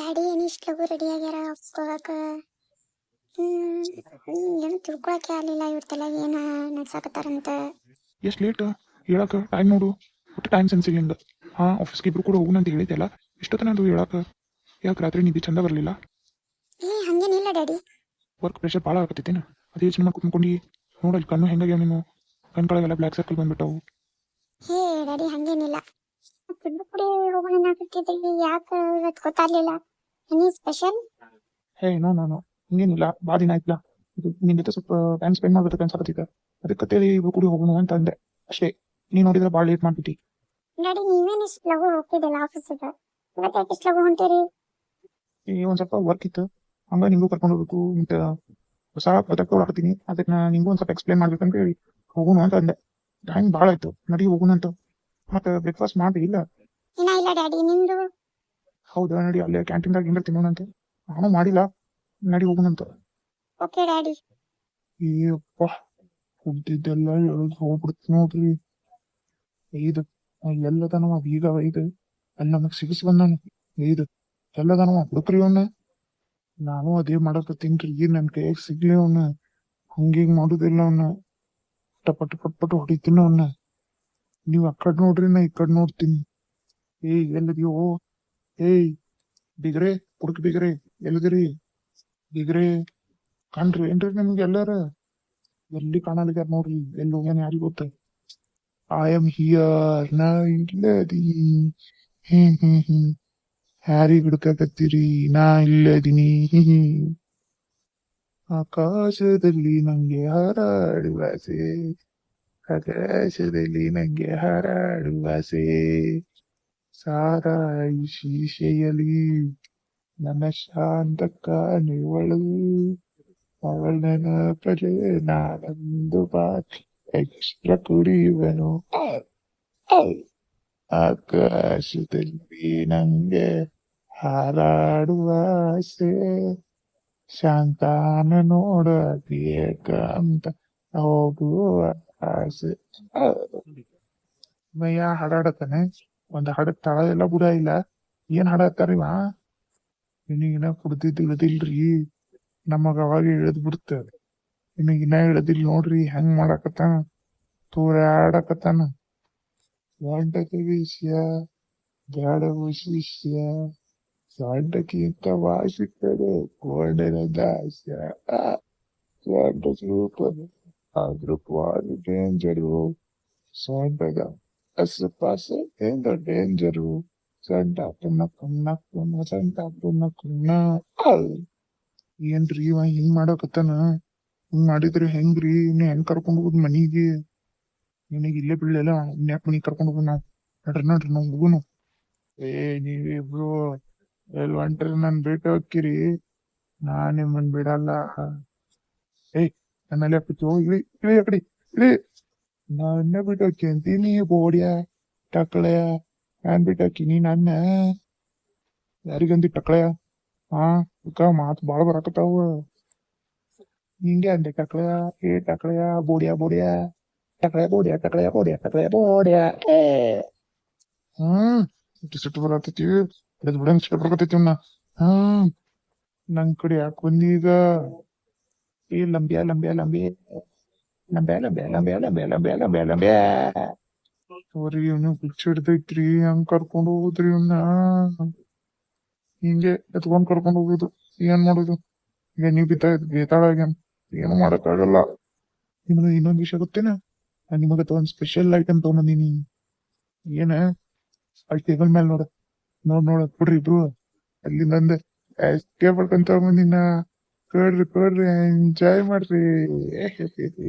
Daddy ಏನು ಇಷ್ಟು ಲಗು ರೆಡಿ ಆಗ್ಯಾರ ಹೋಗಕ್ಕೆ. ಏನು ತಿಳ್ಕೊಳಕ್ಕೆ ಆಗಲಿಲ್ಲ ಇವತ್ತೆಲ್ಲ ಏನು ನಡ್ಸಾಕತ್ತಾರಂತ. ಎಷ್ಟು ಲೇಟ್ ಹೇಳಕ್ಕೆ ಟೈಮ್ ನೋಡು, ಒಟ್ಟು ಟೈಮ್ ಸೆನ್ಸ್ ಇಲ್ಲ ಹಿಂಗೆ. ಹಾಂ, ಆಫೀಸ್ಗೆ ಇಬ್ರು ಕೂಡ ಹೋಗೋಣ ಅಂತ ಹೇಳಿದ್ದೆಲ್ಲ, ಇಷ್ಟೊತ್ತನ ಅದು ಹೇಳಕ್ಕೆ. ಯಾಕೆ ರಾತ್ರಿ ನಿದ್ದೆ ಚಂದ ಬರಲಿಲ್ಲ? ಹಂಗೇನಿಲ್ಲ ಡ್ಯಾಡಿ. ವರ್ಕ್ ಪ್ರೆಷರ್ ಭಾಳ ಆಗತ್ತೈತೇನು? ಅದೇ ಯೋಚನೆ ಮಾಡಿ ಕುತ್ಕೊಂಡು ನೋಡಲ್ಲಿ ಕಣ್ಣು ಹೆಂಗಾಗ್ಯಾವ ನೀನು, ಕಣ್ಕೊಳಗೆಲ್ಲ ಬ್ಲ್ಯಾಕ್ ಸರ್ಕಲ್ ಬಂದ್ಬಿಟ್ಟವು. ಡ್ಯಾಡಿ ಹಂಗೇನಿಲ್ಲ. ಇಬ್ರು ಕೂಡ ಹೋಗೋಣ ಅನ್ನಕತ್ತಿದ್ದೀವಿ, ಯಾಕೆ ಇವತ್ತು ಗೊತ್ತಾಗ್ಲಿಲ್ಲ? Any special? ನಾನು ಹಿಂಗೇನಿಲ್ಲ, ಭಾಳ ದಿನ ಆಯ್ತಲ್ಲ, ಇದು ನಿನ್ನ ಜೊತೆ ಸ್ವಲ್ಪ ಟೈಮ್ ಸ್ಪೆಂಡ್ ಮಾಡ್ಬೇಕು ಅನ್ಸಕತ್ತೈತೆ, ಅದಕ್ಕೆ ಕತ್ತೇಳಿ ಇಬ್ರು ಕೂಡ ಹೋಗೋಣ ಅಂತ ಅಂದೆ ಅಷ್ಟೇ. ನೀನು ನೋಡಿದ್ರೆ ಭಾಳ ಲೇಟ್ ಮಾಡ್ಬಿಟ್ಟು. ಡ್ಯಾಡಿ ನೀವೇನು ಇಷ್ಟು ಲಗು ಹೋಗ್ತಿದ್ದಿಲ್ಲ ಆಫೀಸಿಗೆ, ಇವತ್ತು ಯಾಕೆ ಇಷ್ಟು ಲಗು ಹೊಂಟೀರಿ? ಒಂದು ಸ್ವಲ್ಪ ವರ್ಕ್ ಇತ್ತು, ಹಂಗೆ ನಿಂಗೂ ಕರ್ಕೊಂಡು ಹೋಗ್ಬೇಕು ಅಂತ ಹೊಸ ಪದಕ್ಕೆ ಹೊರಡ್ತೀನಿ. ಅದಕ್ಕೆ ನಾನು ನಿಂಗೂ ಒಂದು ಸ್ವಲ್ಪ ಎಕ್ಸ್ಪ್ಲೇನ್ ಮಾಡ್ಬೇಕಂತ ಹೇಳಿ ಹೋಗೋಣ ಅಂತ ಅಂದೆ. ಟೈಮ್ ಭಾಳ ಆಯ್ತು, ನಡಿ ಹೋಗೋಣ ಅಂತ. ಮತ್ತೆ ಬ್ರೇಕ್ಫಾಸ್ಟ್ ಮಾಡಿ ಇಲ್ಲ? ಇಲ್ಲ ಡ್ಯಾಡಿ, ನಿಂದು? ಹೌದಾ, ನಡಿ ಅಲ್ಲೇ ಕ್ಯಾಂಟೀನ್ದಾಗ ಏನಾರು ತಿನ್ನೋಣಂತೆ. ನಾನು ಮಾಡಿಲ್ಲ, ನಡಿ ಹೋಗೋಣಂತ. Okay daddy. ಏಪ್ಪ, ಕುಡ್ದಿದ್ದೆಲ್ಲ ಎಳ್ದು ಹೋಗ್ಬಿಡ್ತು ನೋಡ್ರಿ. ಇದು ಎಲ್ಲದನವ ಈಗ ಇದು ಅಲ್ಲಿ ನಮಗ್ ಸಿಗಿಸ್ ಬಂದಾನ. ಇದು ಎಲ್ಲದನವ ಹುಡುಕ್ರಿ ಅವನ್ನ. ನಾನು ಅದೇ ಮಾಡಕತ್ತೀನ್ರಿ, ನನ್ ಕೈಯಾಗ ಸಿಗ್ಲಿ ಅವನ್ನ. ಹಂಗಿಂಗ್ ಮಾಡುದಿಲ್ಲ ಅವನ್ನ, ಪಟ್ ಪಟ್ ಪಟ್ ಹೊಡಿತೀನಿ ಅವನ್ನ. ನೀವ್ ಆ ಕಡೆ ನೋಡ್ರಿ, ನಾ ಈ ಕಡೆ ನೋಡ್ತೀನಿ. ಎಲ್ಲದಿಯೋ? ಬಿಗ್ರೆ, ಹುಡುಕ್ ಬಿಗ್ರೆ, ಎಲ್ಲಿದಿರಿ ಬಿಗ್ರೆ? ಕಾಣ್ರಿ ಏನ್ರಿ ನಿಮ್ಗೆ ಎಲ್ಲಾರ? ಎಲ್ಲಿ ಕಾಣಲಿಗ್ಯಾರ ನೋಡ್ರಿ, ಎಲ್ಲಿ ಹೋಗ್ಯಾನ ಯಾರಿಗ ಗೊತ್ತ? ಐ ಆಮ್ ಹಿಯರ್, ನಾ ಇಲ್ಲದೀನಿ. ಹ್ಯಾರಿಗ್ ಹುಡುಕಾಕತ್ತೀರಿ? ನಾ ಇಲ್ಲದೀನಿ. ಆಕಾಶದಲ್ಲಿ ನಂಗೆ ಹಾರಾಡುವ ಆಸೆ, ಆಕಾಶದಲ್ಲಿ ನಂಗೆ ಹಾರಾಡುವ ಆಸೆ. ಸಾರಾಯಿ ಶೀಶೆಯಲ್ಲಿ ನನ್ನ ಶಾಂತ ಕಾಣುವಳು, ಅವಳ ನೆನಪಲೆ ನಾನೊಂದು ಬಾರಿ ಎಕ್ಸ್ಟ್ರಾ ಕುಡಿಯುವನು. ಆಕಾಶದಲ್ಲಿ ನಂಗೆ ಹಾರಾಡುವ ಆಸೆ, ಶಾಂತಾನ ನೋಡಬೇಕಂತ ಹೋಗುವ ಆಸೆ. ಮಯ್ಯ ಹಾಡಾಡತ್ತಾನೆ, ಒಂದ್ ಹಾಡಕ್ ತಳ ಎಲ್ಲ ಬುಡ ಇಲ್ಲ. ಏನ್ ಹಾಡತ್ತಾರಿವ? ನಿನಗಿನ ಕುಡ್ದಿದ್ದು ಇಳದಿಲ್ರಿ, ನಮಗ ಅವಾಗ ಇಳದ್ ಬಿಡ್ತ. ನಿನಗಿನ ಇಳದಿಲ್ ನೋಡ್ರಿ, ಹೆಂಗ್ ಮಾಡಾಕತ್ತಾನ, ತೂರಾಡಕತ್ತಾನ. ಗಂಟಕ ವಿಷಯ ಗಾಢವ ಶಿಷ್ಯ, ಗಂಟಕ್ಕಿಂತ ವಾಸಿಕಡೆ ಗೋಡೆನ ದಾಸ್ಯ. ಗಂಟ ಸೂಪರ್, ಆದ್ರೂ ಪಾಲು ಡೇಂಜರು. ಸೊಂಟದ ಅಸಪಾಸ ಎಂದ ಡೇಂಜರು. ಸಂಟ ಪುಣ್ಣ ಪುಣ್ಣ ಪುಣ್ಣ ಸಂಟ ಪುಣ್ಣ ಪುಣ್ಣ. ಏನ್ರಿ ಇವ ಹಿಂಗ್ ಮಾಡಕತ್ತಾನ? ಹಿಂಗ್ ಮಾಡಿದ್ರಿ ಹೆಂಗ್ರಿ? ಇನ್ನ ಹೆಂಗ್ ಕರ್ಕೊಂಡ್ ಹೋಗುದ್ ಮನಿಗೆ? ನಿನಗೆ ಇಲ್ಲೇ ಬೀಳಲ್ಲ, ಇನ್ಯಾಕ್ ಮನಿಗ್ ಕರ್ಕೊಂಡ್ ಹೋಗುಣ? ನಡ್ರಿ ನಾವ್ ಹೋಗುನು. ನೀವಿಬ್ರು ಎಲ್ ಹೊಂಟ್ರಿ? ನನ್ ಬೇಟ ಹೋಗ್ಕಿರಿ, ನಾ ನಿಮ್ಮನ್ ಬಿಡಲ್ಲ. ನನ್ನಲ್ಲಿ ಹಾಕ್ಬಿಟ್ಟು ಇಳಿ ಇಳಿ ಆ ಕಡೆ ಇಳಿ. ನನ್ನ ಬಿಟ್ಟು ಹೋಗಿ ಅಂತೀನಿ ಬೋಡಿಯ ಟಕಳೆಯ. ನಾನ್ ಬಿಟ್ಟು ಹಾಕಿನಿ ನನ್ನ? ಯಾರಿಗಂದಿ ಟಕಳೆಯ? ಮಾತು ಬಾಳ ಬರಾಕತ್ತಾವ. ಹಿಂಗೆ ಅಂದೆ ಟಕಳೆಯ, ಟಕಳೆಯ ಬೋಡಿಯ ಬೋಡಿಯ ಟಕಳೆಯ ಬೋಡಿಯ ಟಕಳೆಯ ಬೋಡಿಯ ಟಕಳೆಯ ಬೋಡಿಯ. ಸಿಟ್ಟು ಬರತೈತಿ, ಹಿಡಿದ್ ಬಿಡಂಗ್ ಸಿಟ್ಟು ಬರಕತ್ತೈತಿ ಅವ್ನ. ನನ್ ಕಡೆ ಯಾಕೆ ಬಂದೀಗ? ಲಂಬ್ಯಾ ಲಂಬ್ಯಾ ಲಂಬೆ ಲಂಬ್ಯಾ ಲಂಬ್ಯಾ ಲಂಬ್ಯಾ ಲಂಬ್ಯಾ ಲಂಬ್ಯಾ ಲಂಬ್ಯಾ ಲಂಬ್ಯಾ. ಸೋರಿ, ಇವ್ನು ಹುಚ್ಚ ಹಿಡ್ದೈತ್ರಿ, ಹಂಗ್ ಕರ್ಕೊಂಡು ಹೋಗುದ್ರಿ ಇವ್ನ. ಹಿಂಗೆ ಎತ್ಕೊಂಡ್ ಕರ್ಕೊಂಡು ಹೋಗುದು. ಏನ್ ಮಾಡುದು? ಈಗ ನೀವ್ ಬೇತಾಳಾಗ್ಯಾನ, ಏನು ಮಾಡಕ್ಕಾಗಲ್ಲ. ನಿಮ್ಗೆ ಇನ್ನೊಂದ್ ವಿಷಯ ಗೊತ್ತೇನ? ನಾನ್ ನಿಮಗತ್ತ ಒಂದ್ ಸ್ಪೆಷಲ್ ಐಟಮ್ ತಗೊಂಬಂದಿನಿ. ಏನ? ಅಲ್ಲಿ ಟೇಬಲ್ ಮೇಲೆ ನೋಡ ಕೊಡ್ರಿ ಇಬ್ರು. ಅಲ್ಲಿಂದ ಎಸ್ಕೇಪ್ ಮಾಡ್ಕೊಂಡ್ ತಗೊಂಬಂದಿನ. ಕೊಡ್ರಿ ಎಂಜಾಯ್ ಮಾಡ್ರಿ.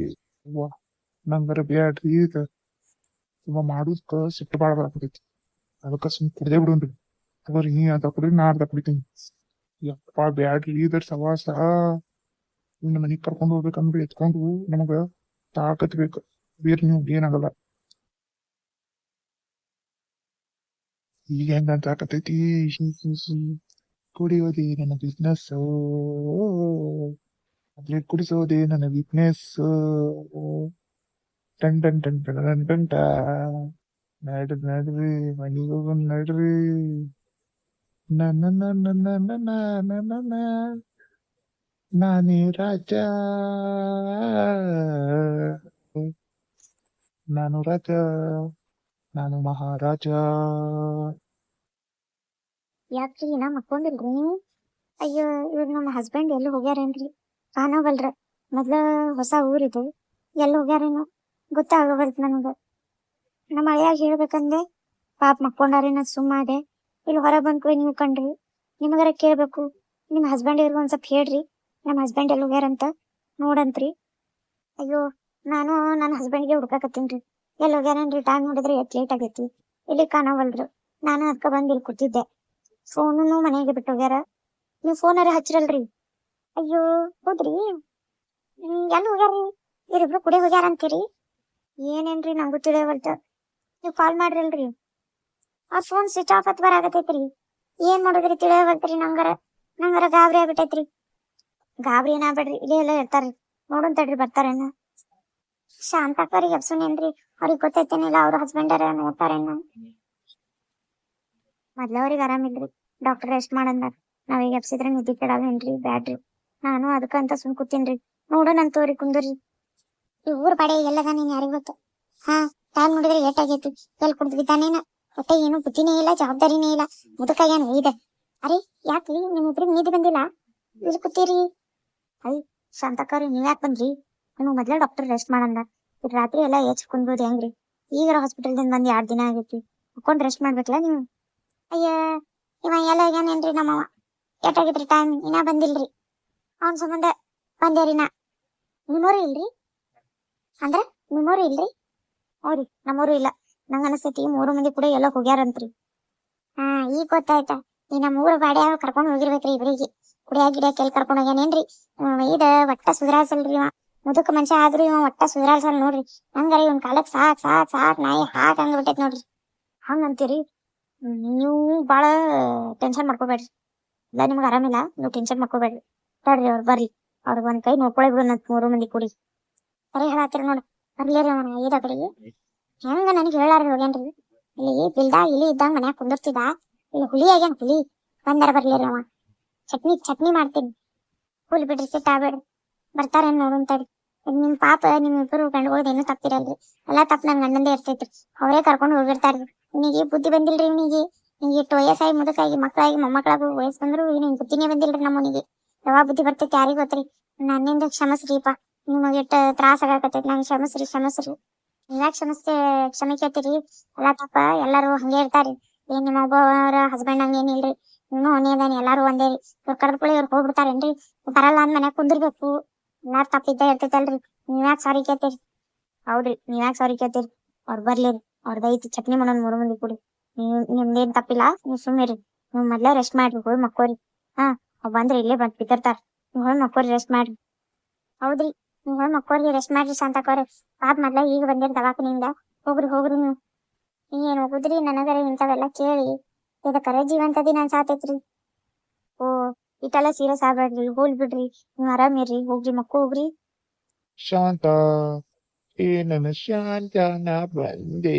ನಂಗಾರ ಬ್ಯಾಡ್ರಿ, ಈಗ ತುಂಬಾ ಮಾಡುದಕ್ಕ ಸಿಟ್ಟು ಬಾಳ ಬರಾಕತೈತಿ. ಅದಕ್ಕ ಸುಮ್ ಕುಡ್ದೇ ಬಿಡೋನ್ರಿ. ತಗೋರಿ, ನೀ ಅರ್ಧ ಕುಡ್ರಿ, ನಾ ಅರ್ಧ ಕುಡಿತೀನಿ. ಯಪ್ಪ ಬ್ಯಾಡ್ರಿ ಇದರ್ ಸವಾಸ. ಇನ್ನ ಮನಿಗ್ ಕರ್ಕೊಂಡು ಹೋಗ್ಬೇಕಂದ್ರೆ ಎತ್ಕೊಂಡು ನಮಗ ತಾಕತ್ ಬೇಕು, ಬೇರೆ ನೀವು ಏನಾಗಲ್ಲ. ಈಗ ಹೆಂಗ ತಾಕತೈತಿ? ಕುಡಿಯೋದೇ ನನ್ನ ಬಿಸ್ನೆಸ್, ಅದ್ರಲ್ಲಿ ಕುಡಿಸೋದೇ ನನ್ನ weakness. Ton ton ton ton ton ಟ. ನಡ್ರಿ ಮನಿಗ್ ಹೋಗೋಣ ನಡ್ರಿ. ನನ್ನ ನನ್ನ ನನ್ನ ನನ್ನ ನಾನೇ ರಾಜ, ನಾನು ರಾಜ, ನಾನು ಮಹಾರಾಜ. ಯಾಕ್ರಿ ನಾ ಮಕ್ಕೊಂಡಿಲ್ರಿ ನೀವು? ಅಯ್ಯೋ ಇವ್ರು ನಮ್ಮ ಹಸ್ಬೆಂಡ್ ಎಲ್ಲಿ ಹೋಗ್ಯಾರೇನ್ರಿ? ಕಾಣವಲ್ರ. ಮೊದ್ಲ ಹೊಸ ಊರಿದು, ಎಲ್ಲಿ ಹೋಗ್ಯಾರೇನೋ ಗೊತ್ತಾಗವಲ್ತು ನನಗ. ನಮ್ಮ ಅಳಿಯಾಗ ಹೇಳ್ಬೇಕಂದೆ, ಪಾಪ ಮಕ್ಕೊಂಡಾರೇನ ಸುಮ್ಮಾದೆ. ಇಲ್ಲಿ ಹೊರ ಬಂದ್ಕೂಡಿ ನೀವು ಕಂಡ್ರಿ, ನಿಮಗಾರ ಕೇಳ್ಬೇಕು. ನಿಮ್ಮ ಹಸ್ಬೆಂಡ್ ಇವ್ರಿಗೆ ಒಂದ್ ಸ್ವಲ್ಪ ಹೇಳ್ರಿ, ನಮ್ಮ ಹಸ್ಬೆಂಡ್ ಎಲ್ಲಿ ಹೋಗ್ಯಾರಂತ ನೋಡಂತ್ರಿ. ಅಯ್ಯೋ ನಾನು ನನ್ನ ಹಸ್ಬೆಂಡ್ಗೆ ಹುಡ್ಕಾಕತ್ತೀನ್ರಿ, ಎಲ್ಲಿ ಹೋಗ್ಯಾರೇನ್ರಿ? ಟೈಮ್ ನೋಡಿದ್ರೆ ಎಷ್ಟ್ ಲೇಟ್ ಆಗೈತಿ, ಇಲ್ಲಿ ಕಾಣವಲ್ರು. ನಾನು ಅದಕ್ಕ ಬಂದ್ ಇಲ್ಲಿ ಕೂತಿದ್ದೆ. ಫೋನು ಮನೆಗೆ ಬಿಟ್ಟು ಹೋಗ್ಯಾರ. ನೀವು ಫೋನಾರ ಹಚ್ಚಿರಲ್ರಿ? ಅಯ್ಯೋ ಹೌದ್ರಿ, ಎಲ್ಲಿ ಹೋಗ್ಯಾರಿ? ಇವ್ರಿಬ್ರು ಕುಡಿ ಹೋಗ್ಯಾರ ಅಂತೀರಿ? ಏನೇನ್ರಿ ನಂಗೂ ತಿಳಿಯವಲ್ತ. ನೀವು ಕಾಲ್ ಮಾಡ್ರಲ್ರಿ, ಆ ಫೋನ್ ಸ್ವಿಚ್ ಆಫ್ ಹತ್ ಬರಾಗತೈತ್ರಿ. ಏನ್ ಮಾಡುದ್ರಿ ತಿಳಿಯವಲ್ತ್ರಿ. ನಂಗಾರ ಗಾಬರಿ ಆಗ್ಬಿಟ್ಟೈತ್ರಿ. ಗಾಬರಿ ಏನಾಗ್ಬೇಡ್ರಿ, ಇಲ್ಲೇ ಎಲ್ಲ ಇರ್ತಾರ್ರಿ, ನೋಡೋನ್ ತಡ್ರಿ ಬರ್ತಾರೇನ. ಶಾಂತಕ್ಕವ್ರಿಗೆ ಎಬ್ಸುನೇನ್ರಿ, ಅವ್ರಿಗೆ ಗೊತ್ತೈತೇನಿಲ್ಲ ಅವ್ರ ಹಸ್ಬೆಂಡರ ನೋಡ್ತಾರೇನ. ಮೊದ್ಲ ಅವ್ರಿಗೆ ಆರಾಮಿಲ್ರಿ, ಡಾಕ್ಟರ್ ರೆಸ್ಟ್ ಮಾಡಂದಾರ. ನಾವೀಗ ಎಬ್ಸಿದ್ರೆ ನಿದ್ದೆ ಕೆಡಲ್ಲೇನ್ರಿ, ಬ್ಯಾಡ್ರಿ. ನಾನು ಅದಕ್ಕಂತ ಸುಮ್ ಕೂತೀನ್ರಿ. ನೋಡೋಣಂತವ್ರಿ, ಕುಂದ್ರಿ. ಈ ಊರ್ ಪಡೆ ಎಲ್ಲದ ನೀನ್ ಯಾರಿಗ್ ಗೊತ್ತು? ಹಾ, ಟೈಮ್ ನೋಡಿದ್ರೆ ಏಟಾಗೈತಿ, ಎಲ್ಲಿ ಕುಡ್ದು ಬಿದ್ದಾನೇನ? ಹೊಟ್ಟೆ ಏನು ಬುದ್ಧಿನೇ ಇಲ್ಲ, ಜವಾಬ್ದಾರಿನೇ ಇಲ್ಲ, ಮುದುಕಾಗ್ಯಾನ ಇದೆ. ಅರೆ ಯಾಕ್ರಿ ನಿಮ್ಮಿಬ್ರಿಗೆ ನಿದ್ದೆ ಬಂದಿಲ್ಲ? ಇಲ್ಲಿ ಕೂತೀರಿ? ಅಯ್ಯ ಶಾಂತಕ್ಕವ್ರಿ, ನೀವ್ ಯಾಕೆ ಬಂದ್ರಿ? ನಿಮ್ಗೆ ಮೊದ್ಲ ಡಾಕ್ಟರ್ ರೆಸ್ಟ್ ಮಾಡಂದ. ಇದು ರಾತ್ರಿ ಎಲ್ಲ ಏಚ್ ಕುಂದ್ಬೋದು ಹೆಂಗ್ರಿ? ಈಗಾರ ಹಾಸ್ಪಿಟಲ್ದಿಂದ ಬಂದ್ 2 ದಿನ ಆಗೈತಿ, ಕುತ್ಕೊಂಡ್ ರೆಸ್ಟ್ ಮಾಡ್ಬೇಕಲ್ಲ ನೀವು. ಅಯ್ಯ ಇವ ಎಲ್ಲ ಹೋಗ್ಯಾನೇನ್ರಿ ನಮ್ಮವ? ಏಟಾಗಿದ್ರಿ ಟೈಮ್, ಇನ್ನ ಬಂದಿಲ್ರಿ. ಅವನ್ ಸಂಬಂಧ ಬಂದೇರಿ ನಾ. ನಿಮ್ಮೋರು ಇಲ್ರಿ ಅಂದ್ರ? ನಿಮ್ಮೋರು ಇಲ್ರಿ? ಹೌದ್ರಿ, ನಮ್ಮೋರು ಇಲ್ಲ. ನಂಗ ಅನಸ್ತೈತಿ 3 ಮಂದಿ ಕೂಡ ಎಲ್ಲ ಹೋಗ್ಯಾರಂತ್ರಿ. ಹಾ ಈಗ ಗೊತ್ತಾಯ್ತಾ? ಈ ನಮ್ಮ ಊರ ಬಾಡ್ಯಾಗ ಕರ್ಕೊಂಡ್ ಹೋಗಿರ್ಬೇಕ್ರಿ ಇಬ್ರಿಗೆ. ಕುಡಿಯಾಕ ಎಲ್ಲಿ ಕರ್ಕೊಂಡ್ ಹೋಗ್ಯಾನೇನ್ರಿ? ಇದ ಒಟ್ಟ ಸುಧಾರಿಸಲ್ರಿ ಇವ. ಮುದುಕ ಮನುಷ್ಯ ಆದ್ರೂ ಇವ ಒಟ್ಟ ಸುಧಾರಿಸಲ್ ನೋಡ್ರಿ. ಹಂಗಾರ ಇವನ್ ಕಾಲಕ್ ಸಾಕ್ ನಾಯಿ ಹಾಕ್ ಹಂಗ ಬಿಟ್ಟೈತ್ ನೋಡ್ರಿ. ಹಂಗಂತೀರಿ? ನೀವು ಬಾಳ ಟೆನ್ಷನ್ ಮಾಡ್ಕೋಬೇಡ್ರಿ. ಇಲ್ಲ ನಿಮ್ಗೆ ಆರಾಮಿಲ್ಲ, ನೀವು ಟೆನ್ಷನ್ ಮಾಡ್ಕೋಬೇಡ್ರಿ. ತಡ್ರಿ ಅವ್ರು ಬರ್ರಿ, ಅವ್ರಿಗೆ ಒಂದ್ ಕೈ ನೋಡ್ಕೊಳ್ ಬಿಡೋಣಂತ 3 ಮಂದಿ ಕೂಡಿ. ಸರಿ ಹೇಳತ್ತೀರಿ ನೋಡ್ರಿ, ಬರ್ಲೇರಿ ಅವನ ಐದ ಕಡೆಗೆ. ಹೆಂಗ ನನಗೆ ಹೇಳಾರ್ರಿ ಹೋಗ್ಯಾನ್ರಿ? ಇಲ್ಲಿ ಬಿಲ್ದಾಗ ಇಲಿ ಇದ್ದಂಗ ಮನ್ಯಾಗ ಕುಂದಿರ್ತಿದ, ಇಲ್ಲಿ ಹುಲಿ ಆಗ್ಯಾನ ಹುಲಿ. ಬಂದಾರ ಬರ್ಲೇರಿ ಅವ. ಚಟ್ನಿ ಮಾಡ್ತೀನಿ, ಹುಲ್ ಬಿಡ್ರಿ, ಸಿಟ್ಟ ಆಗ್ಬೇಡ್ರಿ. ಬರ್ತಾರೇನ್ ನೋಡೋನ್ ತಡಿ. ನಿಮ್ ಪಾಪ ನಿಮ್ಮಿಬ್ಬರು ಗಂಡುಗಳ್ದು ಏನು ತಪ್ಪಿರಲ್ರಿ, ಎಲ್ಲಾ ತಪ್ಪ ನನ್ ಗಂಡಂದೇ ಇರ್ತೈತ್ರಿ. ಅವರೇ ಕರ್ಕೊಂಡು ಹೋಗಿರ್ತಾರ್ರಿ. ನಿನಗೆ ಬುದ್ಧಿ ಬಂದಿಲ್ರಿ ಇವನಿಗೆ. ನಿಂಗೆ ಇಟ್ಟು ವಯಸ್ಸಾಗಿ ಮುದುಕಾಗಿ ಮಕ್ಕಳಾಗಿ ಮೊಮ್ಮಕ್ಕಳಾಗು ವಯಸ್ಸು ಬಂದ್ರು ನಿನ್ ಬುದ್ಧಿನೇ ಬಂದಿಲ್ರಿ ನಮ್ಮನಿಗೆ. ಯಾವಾಗ ಬುದ್ಧಿ ಬರ್ತೈತಿ ಯಾರಿಗ್ ಗೊತ್ತ್ರಿ. ನನ್ನಿಂದ ಕ್ಷಮಸ್ರಿಪ, ನಿಮಗೆ ಇಟ್ಟು ತ್ರಾಸ ಆಗಕತ್ತೈತಿ, ನಂಗೆ ಕ್ಷಮಸ್ರಿ. ನೀವ್ಯಾಕೆ ಕ್ಷಮೆ ಕೇಳ್ತೀರಿ? ಎಲ್ಲಾ ತಪ್ಪ ಎಲ್ಲಾರು ಹಂಗೆ ಇರ್ತಾರಿ. ಏನ್ ನಿಮ್ಮ ಒಬ್ಬರ ಹಸ್ಬೆಂಡ್ ಹಂಗೇನಿಲ್ರಿ, ಇನ್ನೂ ಅವನೇದಾನೆ, ಎಲ್ಲಾರು ಒಂದೇರಿ. ಇವ್ರು ಕರೆದ್ಕೊಳ್ಳಿ ಇವ್ರು ಹೋಗ್ಬಿಡ್ತಾರೇನ್ರಿ? ಬರಲ್ಲ ಅಂದ್ ಮನ್ಯಾಗ ಕುಂದಿರ್ಬೇಕು. ಎಲ್ಲಾರು ತಪ್ಪಿದ್ದ ಇರ್ತೈತಲ್ರಿ, ನೀವ್ಯಾಕೆ ಸಾರಿ ಕೇಳ್ತೀರಿ? ಹೌದ್ರಿ, ನೀವ್ಯಾಕೆ ಸಾರಿ ಕೇಳ್ತೀರಿ? ಅವ್ರು ಬರ್ಲಿರಿ, ಅವ್ರದೈತಿ ಚಟ್ನಿ ಮಾಡೋಣ 3 ಮಂದಿ ಕೂಡಿ. ನಿಮ್ದೇನ್ ತಪ್ಪಿಲ್ಲ, ನೀವ್ ಸುಮ್ಮಿರಿ. ನೀವ್ ಮೊದ್ಲೇ ರೆಸ್ಟ್ ಮಾಡ್ರಿ, ಹೋಗಿ ಮಕ್ಕೋರಿ. ಹಾ, ಅವ್ ಬಂದ್ರೆ ಇಲ್ಲೇ ಬಂದ್ ಬಿದ್ದಿರ್ತಾರ. ನೀವ್ ಹೋಗಿ ಮಕ್ಕೋರಿ, ರೆಸ್ಟ್ ಮಾಡ್ರಿ. ಹೌದ್ರಿ, ನೀವ್ ಹೋಗಿ ಮಕ್ಕೋರಿ, ರೆಸ್ಟ್ ಮಾಡ್ರಿ ಶಾಂತಕ್ಕವ್ರೆ. ಪಾಪ ಮೊದ್ಲ ಈಗ ಬಂದಿರ್ ದವಾಖಾನಿಯಿಂದ. ಹೋಗ್ರಿ ನೀವು. ಏನ್ ಹೋಗುದ್ರಿ, ನನಗರ ಇಂಥವೆಲ್ಲ ಕೇಳಿ ಇದ ಕರೆ ಜೀವಂತದಿ ನನ್ ಸಾತೈತ್ರಿ. ಓ ಇಟ್ಟೆಲ್ಲ ಸೀರಿಯಸ್ ಆಗ್ಬೇಡ್ರಿ, ಹೋಲ್ ಬಿಡ್ರಿ. ನೀವ್ ಆರಾಮಿರ್ರಿ, ಹೋಗ್ರಿ ಹೋಗ್ರಿ. ಶಾಂತ, ಏ ನನ್ನ ಶಾಂತ, ನಾ ಬಂದೆ.